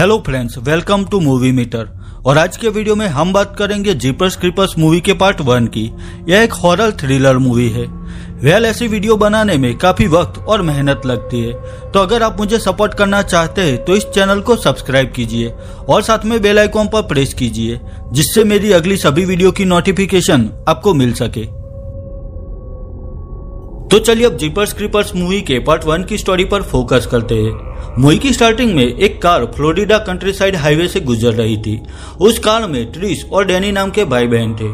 Hello friends, welcome to Movie Meter. और आज के वीडियो में हम बात करेंगे जीपर्स क्रीपर्स मूवी के पार्ट 1 की। यह एक हॉरर थ्रिलर मूवी है। ऐसी वीडियो बनाने में काफी वक्त और मेहनत लगती है, तो अगर आप मुझे सपोर्ट करना चाहते हैं तो इस चैनल को सब्सक्राइब कीजिए और साथ में बेल आइकॉन पर प्रेस कीजिए, जिससे मेरी अगली सभी वीडियो की नोटिफिकेशन आपको मिल सके। तो चलिए अब जीपर्स क्रीपर्स मूवी के पार्ट 1 की स्टोरी पर फोकस करते हैं। मूवी की स्टार्टिंग में एक car Florida country side highway से गुजर रही थी। उस कार में ट्रिस और डैनी नाम के भाई बहन थे।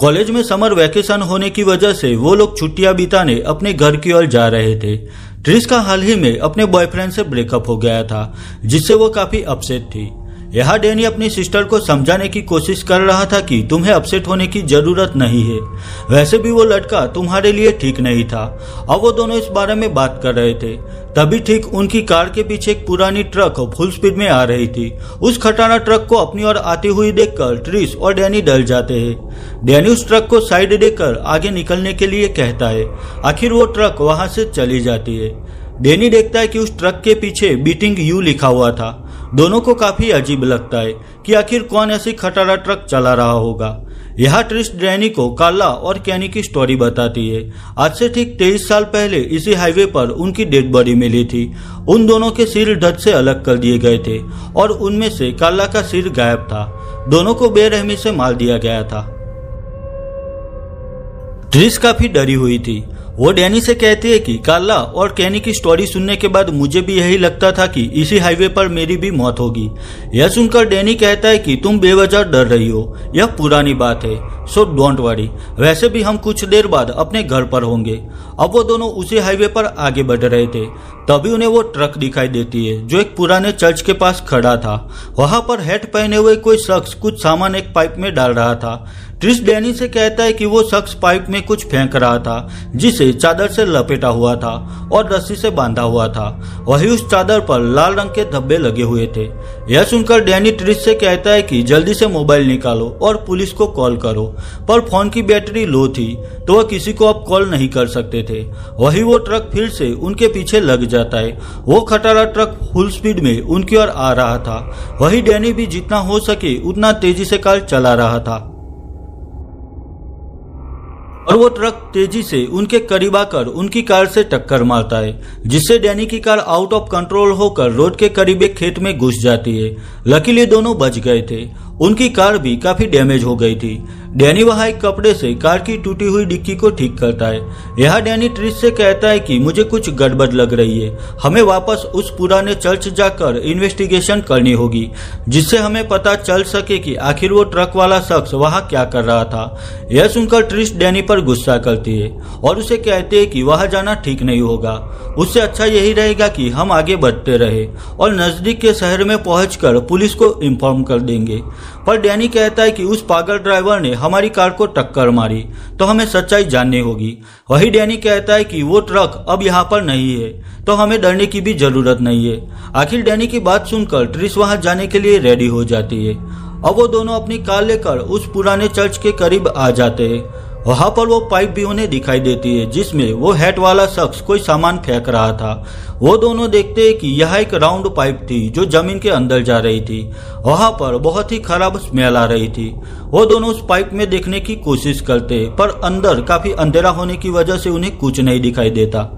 कॉलेज में समर वैकेशन होने की वजह से वो लोग छुट्टियां बिताने अपने घर की ओर जा रहे थे। ट्रिस का हाल ही में अपने बॉयफ्रेंड से ब्रेकअप हो गया था, जिससे वो काफी अपसेट थी। यहाँ डैनी अपनी सिस्टर को समझाने की कोशिश कर रहा था कि तुम्हें अपसेट होने की जरूरत नहीं है, वैसे भी वो लड़का तुम्हारे लिए ठीक नहीं था। अब वो दोनों इस बारे में बात कर रहे थे, तभी ठीक उनकी कार के पीछे एक पुरानी ट्रक फुल स्पीड में आ रही थी। उस खटारा ट्रक को अपनी ओर आती हुई देखकर ट्रिस और डैनी डर जाते हैं। डैनी उस ट्रक को साइड देकर आगे निकलने के लिए कहता है। आखिर वो ट्रक वहां से चली जाती है। डैनी देखता है कि उस ट्रक के पीछे बीटिंग यू लिखा हुआ था। दोनों को काफी अजीब लगता है कि आखिर कौन ऐसी खटारा ट्रक चला रहा होगा। यहाँ ट्रिस डैनी को कार्ला और कैनी की स्टोरी बताती है। आज से ठीक 23 साल पहले इसी हाईवे पर उनकी डेड बॉडी मिली थी। उन दोनों के सिर धड़ से अलग कर दिए गए थे और उनमें से कार्ला का सिर गायब था। दोनों को बेरहमी से मार दिया गया था। ट्रिस काफी डरी हुई थी। वो डैनी से कहती है कि कार्ला और कैनी की स्टोरी सुनने के बाद मुझे भी यही लगता था कि इसी हाईवे पर मेरी भी मौत होगी। यह सुनकर डैनी कहता है कि तुम बेवजह डर रही हो, यह पुरानी बात है, सो डोंट वरी, वैसे भी हम कुछ देर बाद अपने घर पर होंगे। अब वो दोनों उसी हाईवे पर आगे बढ़ रहे थे, तभी उन्हें वो ट्रक दिखाई देती है जो एक पुराने चर्च के पास खड़ा था। वहां पर हैट पहने हुए कोई शख्स कुछ सामान एक पाइप में डाल रहा था। ट्रिस डैनी से कहता है कि वो शख्स पाइप में कुछ फेंक रहा था, जिसे चादर से लपेटा हुआ था और रस्सी से बांधा हुआ था। वही उस चादर पर लाल रंग के धब्बे लगे हुए थे। यह सुनकर डैनी ट्रिस से कहता है कि जल्दी से मोबाइल निकालो और पुलिस को कॉल करो, पर फोन की बैटरी लो थी तो वह किसी को अब कॉल नहीं कर सकते थे। वही वो ट्रक फिर से उनके पीछे लग जाता है। वो खटारा ट्रक फुल स्पीड में उनकी ओर आ रहा था। वही डैनी भी जितना हो सके उतना तेजी से कार चला रहा था और वो ट्रक तेजी से उनके करीब आकर उनकी कार से टक्कर मारता है, जिससे डैनी की कार आउट ऑफ कंट्रोल होकर रोड के करीब एक खेत में घुस जाती है। लकीली दोनों बच गए थे। उनकी कार भी काफी डैमेज हो गई थी। डैनी वहां एक कपड़े से कार की टूटी हुई डिक्की को ठीक करता है। यहाँ डैनी ट्रिस से कहता है कि मुझे कुछ गड़बड़ लग रही है, हमें वापस उस पुराने चर्च जाकर इन्वेस्टिगेशन करनी होगी, जिससे हमें पता चल सके कि आखिर वो ट्रक वाला शख्स वहां क्या कर रहा था। यह सुनकर ट्रिस डैनी पर गुस्सा करती है और उसे कहते हैं कि वहां जाना ठीक नहीं होगा, उससे अच्छा यही रहेगा कि हम आगे बढ़ते रहे और नजदीक के शहर में पहुंचकर पुलिस को इन्फॉर्म कर देंगे। पर डैनी कहता है कि उस पागल ड्राइवर ने हमारी कार को टक्कर मारी, तो हमें सच्चाई जाननी होगी। वही डैनी कहता है कि वो ट्रक अब यहाँ पर नहीं है, तो हमें डरने की भी जरूरत नहीं है। आखिर डैनी की बात सुनकर ट्रिस वहां जाने के लिए रेडी हो जाती है। अब वो दोनों अपनी कार लेकर उस पुराने चर्च के करीब आ जाते हैं। वहां पर वो पाइप भी उन्हें दिखाई देती है, जिसमें वो हैट वाला शख्स कोई सामान फेंक रहा था। वो दोनों देखते हैं कि यह एक राउंड पाइप थी जो जमीन के अंदर जा रही थी। वहां पर बहुत ही खराब स्मेल आ रही थी। वो दोनों उस पाइप में देखने की कोशिश करते, पर अंदर काफी अंधेरा होने की वजह से उन्हें कुछ नहीं दिखाई देता।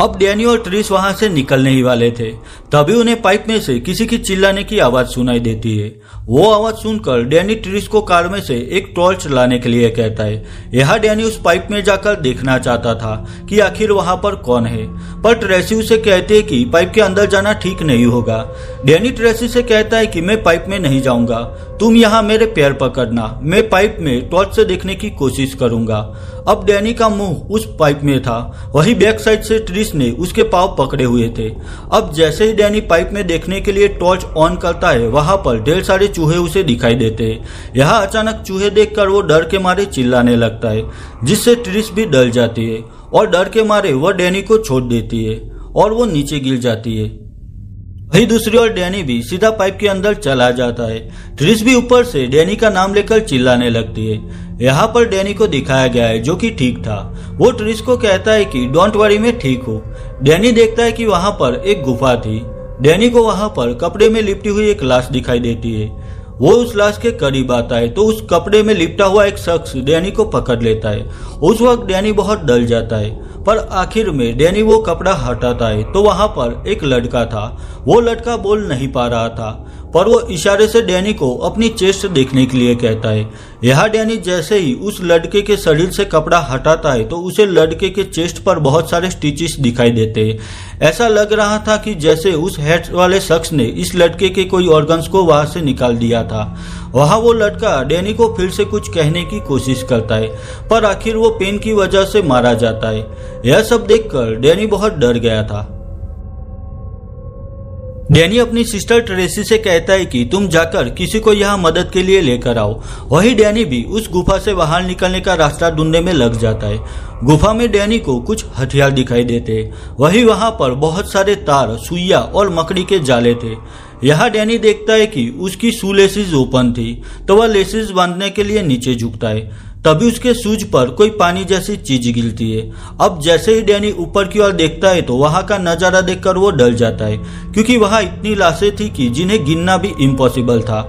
अब डैनी और ट्रिस वहां से निकलने ही वाले थे, तभी उन्हें पाइप में से किसी की चिल्लाने की आवाज सुनाई देती है। वो आवाज सुनकर डैनी ट्रिस को कार में से एक टॉर्च लाने के लिए कहता है। यहाँ डैनी उस पाइप में जाकर देखना चाहता था कि आखिर वहां पर कौन है, पर ट्रेसी उसे कहते है कि पाइप के अंदर जाना ठीक नहीं होगा। डैनी ट्रेसी से कहता है कि मैं पाइप में नहीं जाऊंगा, तुम यहाँ मेरे पैर पकड़ना, मैं पाइप में टॉर्च से देखने की कोशिश करूंगा। अब डैनी का मुंह उस पाइप में था, वही बैक साइड से ट्रिस ने उसके पांव पकड़े हुए थे। अब जैसे ही डैनी पाइप में देखने के लिए टॉर्च ऑन करता है, वहां पर ढेर सारे चूहे उसे दिखाई देते हैं। यहाँ अचानक चूहे देखकर वो डर के मारे चिल्लाने लगता है, जिससे ट्रिस भी डर जाती है और डर के मारे वह डैनी को छोड़ देती है और वो नीचे गिर जाती है। वही दूसरी ओर डैनी भी सीधा पाइप के अंदर चला जाता है। ट्रिस भी ऊपर से डैनी का नाम लेकर चिल्लाने लगती है। यहाँ पर डैनी को दिखाया गया है जो कि ठीक था। वो ट्रिस को कहता है कि डोंट वरी, मैं ठीक हूँ। डैनी देखता है कि वहां पर एक गुफा थी डैनी को वहां पर कपड़े में लिपटी हुई एक लाश दिखाई देती है। वो उस लाश के करीब आता है तो उस कपड़े में लिपटा हुआ एक शख्स डैनी को पकड़ लेता है। उस वक्त डैनी बहुत डर जाता है, पर आखिर में डैनी वो कपड़ा हटाता है तो वहां पर एक लड़का था। वो लड़का बोल नहीं पा रहा था, पर वो इशारे से डैनी को अपनी चेस्ट देखने के लिए कहता है। यहाँ डैनी जैसे ही उस लड़के के शरीर से कपड़ा हटाता है तो उसे लड़के के चेस्ट पर बहुत सारे स्टिचेस दिखाई देते हैं। ऐसा लग रहा था कि जैसे उस हेड वाले शख्स ने इस लड़के के कोई ऑर्गन्स को वहां से निकाल दिया था। वहां वो लड़का डैनी को फिर से कुछ कहने की कोशिश करता है, पर आखिर वो पेन की वजह से मारा जाता है। यह सब देखकर डैनी बहुत डर गया था। डैनी अपनी सिस्टर ट्रेसी से कहता है कि तुम जाकर किसी को यहाँ मदद के लिए लेकर आओ। वही डैनी भी उस गुफा से बाहर निकलने का रास्ता ढूंढने में लग जाता है। गुफा में डैनी को कुछ हथियार दिखाई देते। वही वहां पर बहुत सारे तार, सुइया और मकड़ी के जाले थे। यहाँ डैनी देखता है कि उसकी शू लेसेस ओपन थी, तो वह लेसेस बांधने के लिए नीचे झुकता है। तभी उसके शूज पर कोई पानी जैसी चीज गिरती है। अब जैसे ही डैनी ऊपर की ओर देखता है तो वहां का नजारा देखकर वो डर जाता है, क्योंकि वहां इतनी लाशें थी कि जिन्हें गिनना भी इम्पॉसिबल था।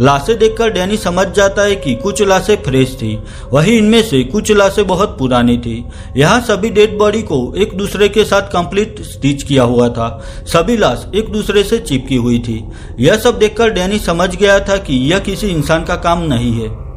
लाशें देखकर डैनी समझ जाता है कि कुछ लाशें फ्रेश थी, वही इनमें से कुछ लाशें बहुत पुरानी थी। यहाँ सभी डेड बॉडी को एक दूसरे के साथ कंप्लीट स्टिच किया हुआ था। सभी लाश एक दूसरे से चिपकी हुई थी। यह सब देखकर डैनी समझ गया था कि यह किसी इंसान का काम नहीं है।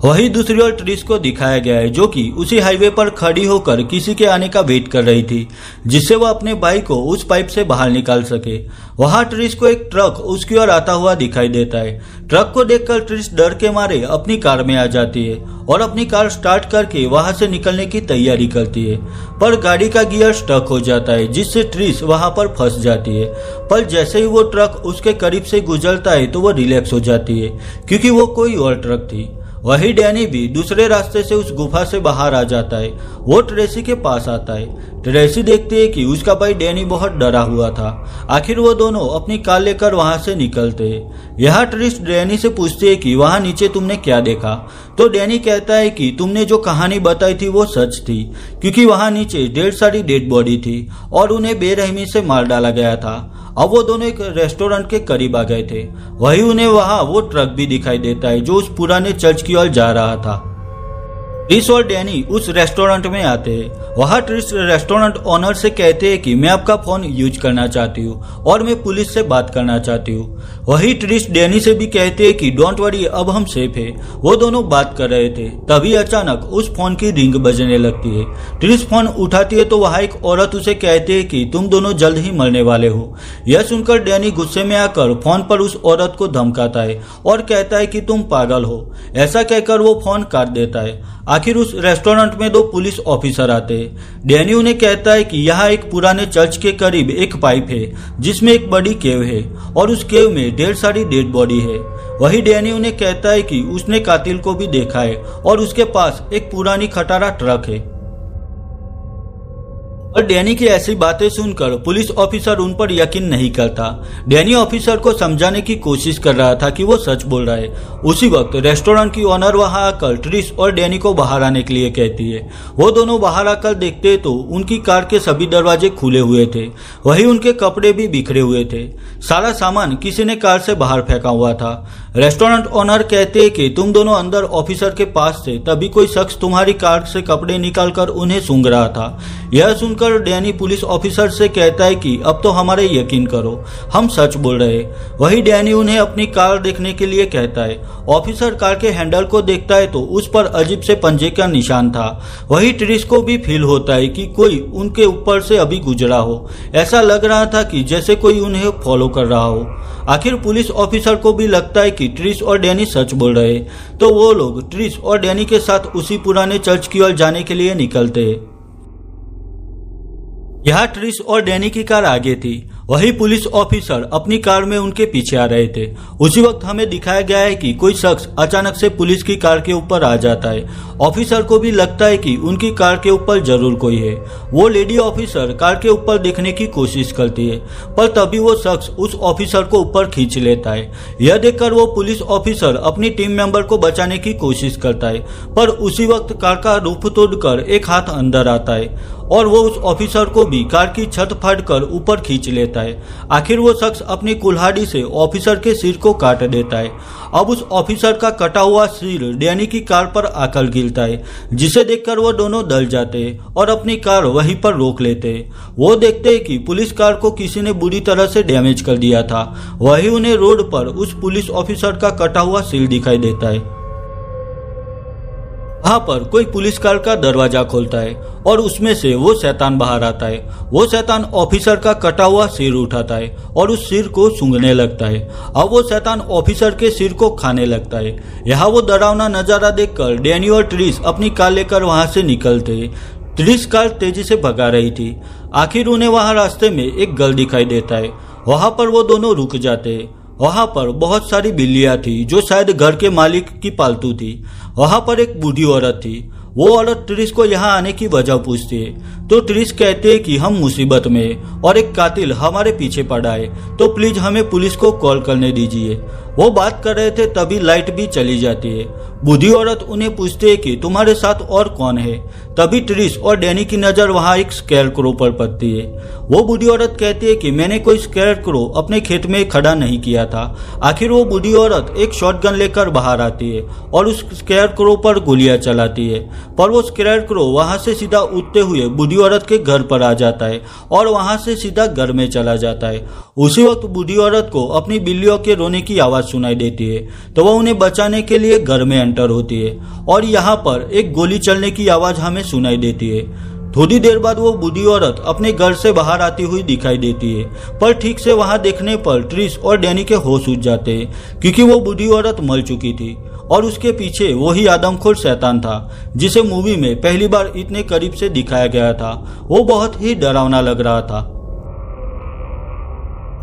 वही दूसरी ओर ट्रिस को दिखाया गया है, जो कि उसी हाईवे पर खड़ी होकर किसी के आने का वेट कर रही थी, जिससे वह अपने बाइक को उस पाइप से बाहर निकाल सके। वहां ट्रिस को एक ट्रक उसकी ओर आता हुआ दिखाई देता है। ट्रक को देखकर ट्रिस डर के मारे अपनी कार में आ जाती है और अपनी कार स्टार्ट करके वहां से निकलने की तैयारी करती है, पर गाड़ी का गियर स्टक हो जाता है, जिससे ट्रिस वहां पर फंस जाती है। पर जैसे ही वो ट्रक उसके करीब से गुजरता है तो वो रिलैक्स हो जाती है, क्योंकि वो कोई और ट्रक थी। वही डैनी भी दूसरे रास्ते से उस गुफा से बाहर आ जाता है। वो ट्रेसी के पास आता है। ट्रेसी देखती है कि उसका भाई डैनी बहुत डरा हुआ था। आखिर वो दोनों अपनी कार लेकर वहां से निकलते हैं। यहाँ ट्रिस डैनी से पूछती है कि वहां नीचे तुमने क्या देखा, तो डैनी कहता है कि तुमने जो कहानी बताई थी वो सच थी, क्योंकि वहां नीचे ढेर सारी डेड बॉडी थी और उन्हें बेरहमी से मार डाला गया था। अब वो दोनों एक रेस्टोरेंट के करीब आ गए थे। वही उन्हें वहां वो ट्रक भी दिखाई देता है जो उस पुराने चर्च की ओर जा रहा था। ट्रिस और डैनी उस रेस्टोरेंट में आते हैं। वहां ट्रिस रेस्टोरेंट ओनर से कहते हैं कि मैं आपका फोन यूज करना चाहती हूँ और मैं पुलिस से बात करना चाहती हूँ। वही ट्रिस डैनी से भी कहते हैं कि डोंट वरी, अब हम सेफ है। वो दोनों बात कर रहे थे, तभी अचानक उस फोन की रिंग बजने लगती है। ट्रिस फोन उठाती है तो वहां एक औरत उसे कहती है कि तुम दोनों जल्द ही मरने वाले हो। यह सुनकर डैनी गुस्से में आकर फोन पर उस औरत को धमकाता है और कहता है कि तुम पागल हो। ऐसा कहकर वो फोन काट देता है। आखिर उस रेस्टोरेंट में दो पुलिस ऑफिसर आते हैं। डैनी उन्हें कहता है कि यहाँ एक पुराने चर्च के करीब एक पाइप है जिसमें एक बड़ी केव है और उस केव में ढेर सारी डेड बॉडी है। वही डैनी उन्हें कहता है कि उसने कातिल को भी देखा है और उसके पास एक पुरानी खटारा ट्रक है। और डैनी की ऐसी बातें सुनकर पुलिस ऑफिसर उन पर यकीन नहीं करता। डैनी ऑफिसर को समझाने की कोशिश कर रहा था कि वो सच बोल रहा है। उसी वक्त रेस्टोरेंट की ओनर वहां आकर ट्रिस और डैनी को बाहर आने के लिए कहती है। वो दोनों बाहर आकर देखते तो उनकी कार के सभी दरवाजे खुले हुए थे, वही उनके कपड़े भी बिखरे हुए थे। सारा सामान किसी ने कार से बाहर फेंका हुआ था। रेस्टोरेंट ओनर कहते हैं कि तुम दोनों अंदर ऑफिसर के पास थे, तभी कोई शख्स तुम्हारी कार से कपड़े निकालकर उन्हें सूंघ रहा था। यह सुनकर डैनी पुलिस ऑफिसर से कहता है कि अब तो हमारे यकीन करो, हम सच बोल रहे हैं। वही डैनी उन्हें अपनी कार देखने के लिए कहता है। ऑफिसर कार के हैंडल को देखता है तो उस पर अजीब से पंजे का निशान था। वही ट्रिस को भी फील होता है कि कोई उनके ऊपर से अभी गुजरा हो। ऐसा लग रहा था कि जैसे कोई उन्हें फॉलो कर रहा हो। आखिर पुलिस ऑफिसर को भी लगता है कि ट्रिस और डैनी सच बोल रहे, तो वो लोग ट्रिस और डैनी के साथ उसी पुराने चर्च की ओर जाने के लिए निकलते हैं। यहाँ ट्रिस और डैनी की कार आगे थी। वही पुलिस ऑफिसर अपनी कार में उनके पीछे आ रहे थे। उसी वक्त हमें दिखाया गया है कि कोई शख्स अचानक से पुलिस की कार के ऊपर आ जाता है। ऑफिसर को भी लगता है कि उनकी कार के ऊपर जरूर कोई है। वो लेडी ऑफिसर कार के ऊपर देखने की कोशिश करती है, पर तभी वो शख्स उस ऑफिसर को ऊपर खींच लेता है। यह देखकर वो पुलिस ऑफिसर अपनी टीम मेंबर को बचाने की कोशिश करता है, पर उसी वक्त कार का रूफ तोड़कर एक हाथ अंदर आता है और वो उस ऑफिसर को भी कार की छत फाड़कर ऊपर खींच लेता है। आखिर वो शख्स अपनी कुल्हाड़ी से ऑफिसर के सिर को काट देता है। अब उस ऑफिसर का कटा हुआ सिर डैनी की कार पर आकर गिरता है, जिसे देखकर वो दोनों डर जाते हैं और अपनी कार वहीं पर रोक लेते हैं। वो देखते हैं कि पुलिस कार को किसी ने बुरी तरह से डैमेज कर दिया था। वहीं उन्हें रोड पर उस पुलिस ऑफिसर का कटा हुआ सिर दिखाई देता है। वहां पर कोई पुलिस कार का दरवाजा खोलता है और उसमें से वो शैतान बाहर आता है। वो शैतान ऑफिसर का कटा हुआ सिर उठाता है और उस सिर को सूंघने लगता है। अब वो शैतान ऑफिसर के सिर को खाने लगता है। यहाँ वो डरावना नजारा देखकर डैनी और ट्रिश अपनी कार लेकर वहां से निकलते। ट्रिश कार तेजी से भगा रही थी। आखिर उन्हें वहां रास्ते में एक घर दिखाई देता है। वहां पर वो दोनों रुक जाते। वहां पर बहुत सारी बिल्लियां थी जो शायद घर के मालिक की पालतू थी। वहां पर एक बूढ़ी औरत थी। वो औरत ट्रिश को यहाँ आने की वजह पूछती है तो ट्रिश कहते हैं कि हम मुसीबत में और एक कातिल हमारे पीछे पड़ा है, तो प्लीज हमें पुलिस को कॉल करने दीजिए। वो बात कर रहे थे तभी लाइट भी चली जाती है। बूढ़ी औरत उन्हें पूछती है कि तुम्हारे साथ और कौन है। तभी ट्रिश और डैनी की नजर वहां एक स्केरक्रो पर पड़ती है। वो बूढ़ी औरत कहती है कि मैंने कोई स्केरक्रो अपने खेत में खड़ा नहीं किया था। आखिर वो बूढ़ी औरत एक शॉटगन लेकर बाहर आती है और उस स्केरक्रो पर गोलियां चलाती है, पर वो स्केरक्रो वहां से सीधा उड़ते हुए बूढ़ी औरत के घर पर आ जाता है और वहां से सीधा घर में चला जाता है। उसी वक्त बूढ़ी औरत को अपनी बिल्लियों के रोने की आवाज सुनाई देती है, तो वह उन्हें बचाने के लिए घर में एंटर होती है और यहाँ पर एक गोली चलने की आवाज हमें सुनाई देती है। थोड़ी देर बाद वो बूढ़ी औरत अपने घर से बाहर आती हुई दिखाई देती है, पर ठीक से वहां देखने पर ट्रिश और डैनी के होश उड़ जाते हैं, क्योंकि वो बूढ़ी औरत मर चुकी थी और उसके पीछे वही आदमखोर शैतान था जिसे मूवी में पहली बार इतने करीब से दिखाया गया था। वो बहुत ही डरावना लग रहा था।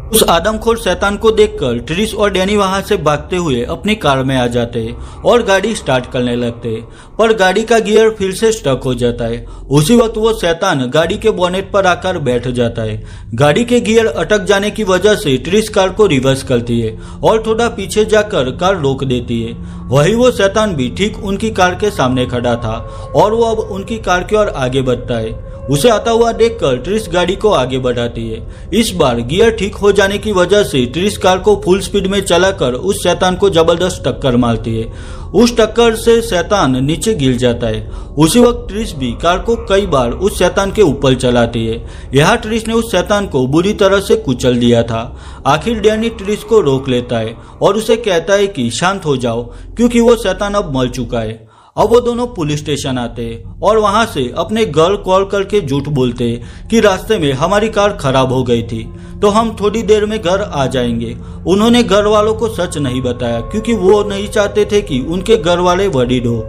उस आदमखोर शैतान को देखकर ट्रिश और डैनी वहां से भागते हुए अपनी कार में आ जाते और गाड़ी स्टार्ट करने लगते, पर गाड़ी का गियर फिर से स्टक हो जाता है। उसी वक्त वो शैतान गाड़ी के बोनेट पर आकर बैठ जाता है। गाड़ी के गियर अटक जाने की वजह से ट्रिश कार को रिवर्स करती है और थोड़ा पीछे जाकर कार रोक देती है। वही वो शैतान भी ठीक उनकी कार के सामने खड़ा था और वो अब उनकी कार की ओर आगे बढ़ता है। उसे आता हुआ देखकर ट्रिश गाड़ी को आगे बढ़ाती है। इस बार गियर ठीक हो जाने की वजह से ट्रिश कार को फुल स्पीड में चलाकर उस शैतान को जबरदस्त टक्कर मारती है। उस टक्कर से शैतान नीचे गिर जाता है। उसी वक्त ट्रिश भी कार को कई बार उस शैतान के ऊपर चलाती है। यहाँ ट्रिश ने उस शैतान को बुरी तरह से कुचल दिया था। आखिर डैनी ट्रिश को रोक लेता है और उसे कहता है कि शांत हो जाओ, क्योंकि वो शैतान अब मर चुका है। अब वो दोनों पुलिस स्टेशन आते और वहां से अपने घर कॉल करके झूठ बोलते कि रास्ते में हमारी कार खराब हो गई थी, तो हम थोड़ी देर में घर आ जाएंगे। उन्होंने घर वालों को सच नहीं बताया, क्योंकि वो नहीं चाहते थे कि उनके घर वाले वरीड हो।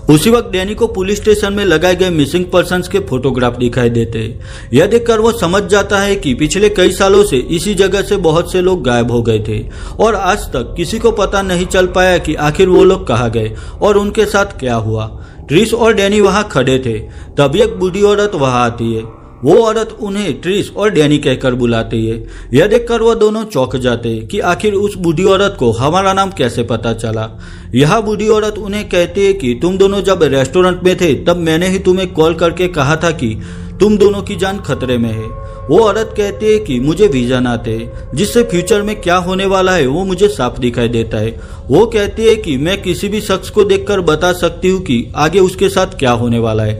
उसी वक्त डैनी को पुलिस स्टेशन में लगाए गए मिसिंग पर्सन्स के फोटोग्राफ दिखाई देते। यह देखकर वो समझ जाता है कि पिछले कई सालों से इसी जगह से बहुत से लोग गायब हो गए थे और आज तक किसी को पता नहीं चल पाया कि आखिर वो लोग कहाँ गए और उनके साथ क्या हुआ। ट्रिश और डैनी वहां खड़े थे, तभी एक बूढ़ी औरत वहां आती है। वो औरत उन्हें ट्रिश और डैनी कहकर बुलाती है। यह देखकर वह दोनों चौंक जाते हैं कि आखिर उस बूढ़ी औरत को हमारा नाम कैसे पता चला। यह बूढ़ी औरत उन्हें कहती है कि तुम दोनों जब रेस्टोरेंट में थे तब मैंने ही तुम्हें कॉल करके कहा था कि तुम दोनों की जान खतरे में है। वो औरत कहती है कि मुझे विजन आते हैं, जिससे फ्यूचर में क्या होने वाला है वो मुझे साफ दिखाई देता है। वो कहती है कि मैं किसी भी शख्स को देखकर बता सकती हूँ कि आगे उसके साथ क्या होने वाला है।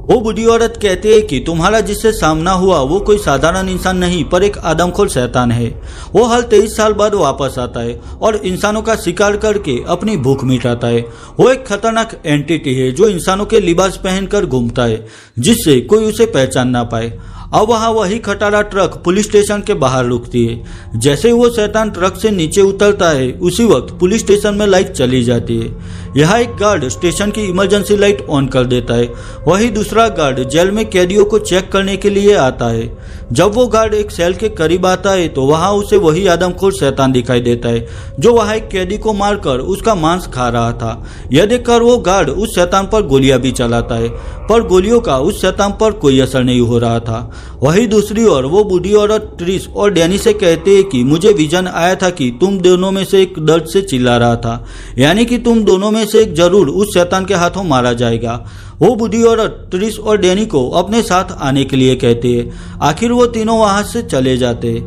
वो बूढ़ी औरत कहती है कि तुम्हारा जिससे सामना हुआ वो कोई साधारण इंसान नहीं, पर एक आदमखोर शैतान है। वो हर 23 साल बाद वापस आता है और इंसानों का शिकार करके अपनी भूख मिटाता है। वो एक खतरनाक एंटिटी है जो इंसानों के लिबास पहनकर घूमता है, जिससे कोई उसे पहचान ना पाए। अब वहाँ वही खटारा ट्रक पुलिस स्टेशन के बाहर रुकती है। जैसे ही वो शैतान ट्रक से नीचे उतरता है, उसी वक्त पुलिस स्टेशन में लाइट चली जाती है। यहाँ एक गार्ड स्टेशन की इमरजेंसी लाइट ऑन कर देता है। वही दूसरा गार्ड जेल में कैदियों को चेक करने के लिए आता है। जब वो गार्ड एक सेल के करीब आता है तो वहां उसे वही आदमखोर शैतान दिखाई देता है जो वहां एक कैदी को मारकर उसका मांस खा रहा था। यह देखकर वो गार्ड उस शैतान पर गोलियां भी चलाता है, पर गोलियों का उस शैतान पर कोई असर नहीं हो रहा था। वही दूसरी ओर वो बूढ़ी औरत ट्रिश और डैनी से कहते हैं कि मुझे विजन आया था कि तुम दोनों में से एक दर्द से चिल्ला रहा था, यानी कि तुम दोनों में से एक जरूर उस शैतान के हाथों मारा जाएगा। वो बूढ़ी औरत ट्रिश और डैनी को अपने साथ आने के लिए कहते हैं। आखिर वो तीनों वहां से चले जाते।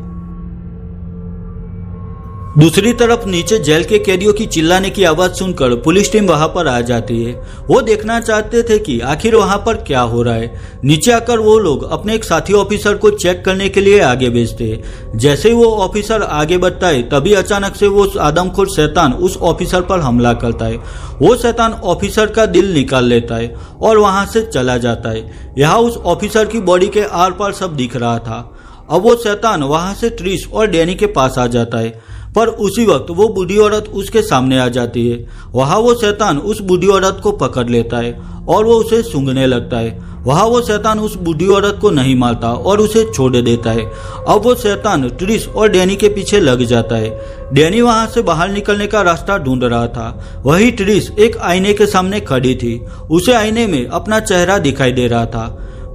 दूसरी तरफ नीचे जेल के कैदियों की चिल्लाने की आवाज सुनकर पुलिस टीम वहां पर आ जाती है। वो देखना चाहते थे कि आखिर वहां पर क्या हो रहा है। नीचे आकर वो लोग अपने एक साथी ऑफिसर को चेक करने के लिए आगे भेजते हैं। जैसे ही वो ऑफिसर आगे बढ़ता है तभी अचानक से वो आदमखोर शैतान उस ऑफिसर पर हमला करता है। वो शैतान ऑफिसर का दिल निकाल लेता है और वहां से चला जाता है। यहाँ उस ऑफिसर की बॉडी के आर पार सब दिख रहा था। अब वो शैतान वहां से ट्रिश और डैनी के पास आ जाता है, पर उसी वक्त वो बूढ़ी औरत उसके सामने आ जाती है। वहां वो शैतान उस बूढ़ी औरत को पकड़ लेता है और वो उसे सूंघने लगता है। वहां वो शैतान उस बूढ़ी औरत को नहीं मारता और उसे छोड़ देता है। अब वो शैतान ट्रिश और डैनी के पीछे लग जाता है। डैनी वहां से बाहर निकलने का रास्ता ढूंढ रहा था। वही ट्रिश एक आईने के सामने खड़ी थी। उसे आईने में अपना चेहरा दिखाई दे रहा था,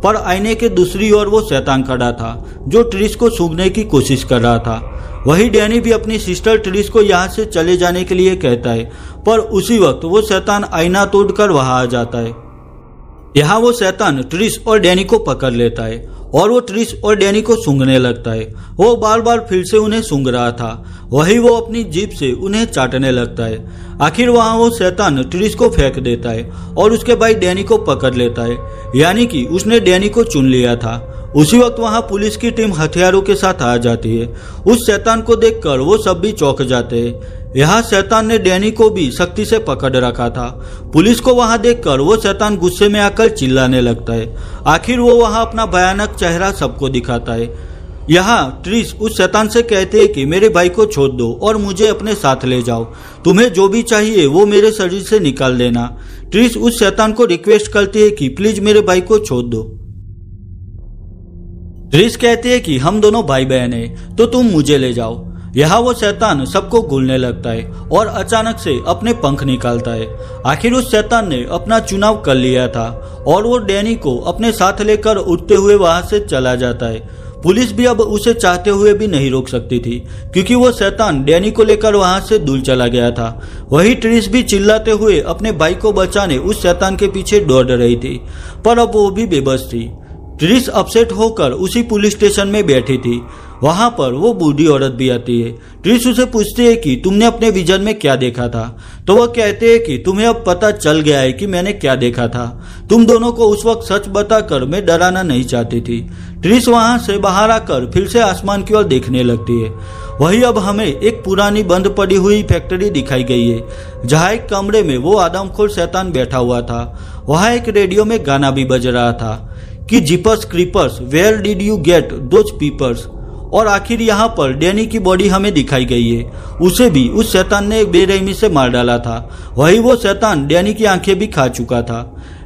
पर आईने के दूसरी ओर वो शैतान खड़ा था जो ट्रिश को सूंघने की कोशिश कर रहा था। वही डैनी भी अपनी सिस्टर ट्रिश को यहाँ से चले जाने के लिए कहता है, पर उसी वक्त वो शैतान आईना तोड़कर वहां आ जाता है। यहाँ वो शैतान ट्रिश और डैनी को पकड़ लेता है और वो ट्रिश और डैनी को सूंघने लगता है। वो बार बार फिर से उन्हें सूंघ रहा था। वही वो अपनी जीभ से उन्हें चाटने लगता है। आखिर वहां वो शैतान ट्रिश को फेंक देता है और उसके भाई डैनी को पकड़ लेता है, यानी कि उसने डैनी को चुन लिया था। उसी वक्त वहां पुलिस की टीम हथियारों के साथ आ जाती है। उस शैतान को देखकर वो सब भी चौंक जाते हैं। यहाँ शैतान ने डैनी को भी सख्ती से पकड़ रखा था। पुलिस को वहां देखकर वो शैतान गुस्से में आकर चिल्लाने लगता है। आखिर वो वहां अपना भयानक चेहरा सबको दिखाता है। यहाँ ट्रिश उस शैतान से कहते हैं कि मेरे भाई को छोड़ दो और मुझे अपने साथ ले जाओ। तुम्हें जो भी चाहिए वो मेरे शरीर से निकाल देना। ट्रिश उस शैतान को रिक्वेस्ट करती है कि प्लीज मेरे भाई को छोड़ दो। ट्रिश कहते हैं कि हम दोनों भाई बहन हैं, तो तुम मुझे ले जाओ। यहाँ वो शैतान सबको घूरने लगता है और अचानक से अपने पंख निकालता है। आखिर उस शैतान ने अपना चुनाव कर लिया था और वो डैनी को अपने साथ लेकर उड़ते हुए वहां से चला जाता है। पुलिस भी अब उसे चाहते हुए भी नहीं रोक सकती थी, क्योंकि वो शैतान डैनी को लेकर वहां से दूर चला गया था। वही ट्रिश भी चिल्लाते हुए अपने भाई को बचाने उस शैतान के पीछे दौड़ रही थी, पर अब वो भी बेबस थी। ट्रिश अपसेट होकर उसी पुलिस स्टेशन में बैठी थी। वहां पर वो बूढ़ी औरत भी आती है। ट्रिश उसे पूछती है कि तुमने अपने विजन में क्या देखा था, तो वह कहते हैं कि तुम्हें अब पता चल गया है कि मैंने क्या देखा था। तुम दोनों को उस वक्त सच बताकर मैं डराना नहीं चाहती थी। ट्रिश वहां से बाहर आकर फिर से आसमान की ओर देखने लगती है। वही अब हमें एक पुरानी बंद पड़ी हुई फैक्ट्री दिखाई गई है, जहाँ एक कमरे में वो आदमखोर शैतान बैठा हुआ था। वहां एक रेडियो में गाना भी बज रहा था कि jeepers creepers where did you get those peepers. और आखिर यहाँ पर डैनी की बॉडी हमें दिखाई गई है। उसे भी उस शैतान ने बेरहमी से मार डाला था। वही वो शैतान डैनी की आंखें भी खा चुका था।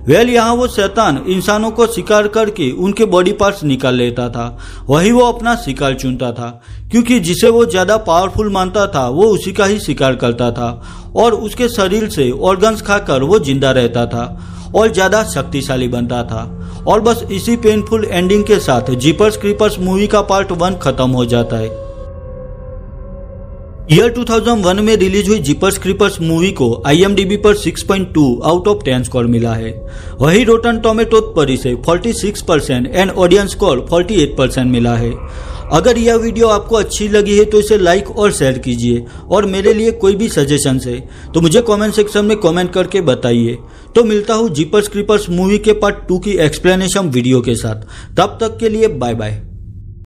यहाँ वो शैतान इंसानों को शिकार करके उनके बॉडी पार्ट्स निकाल लेता था। वही वो अपना शिकार चुनता था, क्योंकि जिसे वो ज्यादा पावरफुल मानता था वो उसी का ही शिकार करता था और उसके शरीर से ऑर्गन्स खाकर वो जिंदा रहता था और ज्यादा शक्तिशाली बनता था। और बस इसी पेनफुल एंडिंग के साथ जीपर्स क्रीपर्स मूवी का पार्ट 1 खत्म हो जाता है। ईयर 2001 में रिलीज हुई जीपर्स क्रीपर्स मूवी को IMDb पर 6.2 आउट ऑफ 10 स्कोर मिला है। वही रोटन टोमेटो पर इसे 46% एंड ऑडियंस स्कोर 48% मिला है। अगर यह वीडियो आपको अच्छी लगी है तो इसे लाइक और शेयर कीजिए, और मेरे लिए कोई भी सजेशन है तो मुझे कमेंट सेक्शन में कमेंट करके बताइए। तो मिलता हूँ जीपर्स क्रीपर्स मूवी के पार्ट 2 की एक्सप्लेनेशन वीडियो के साथ। तब तक के लिए बाय बाय।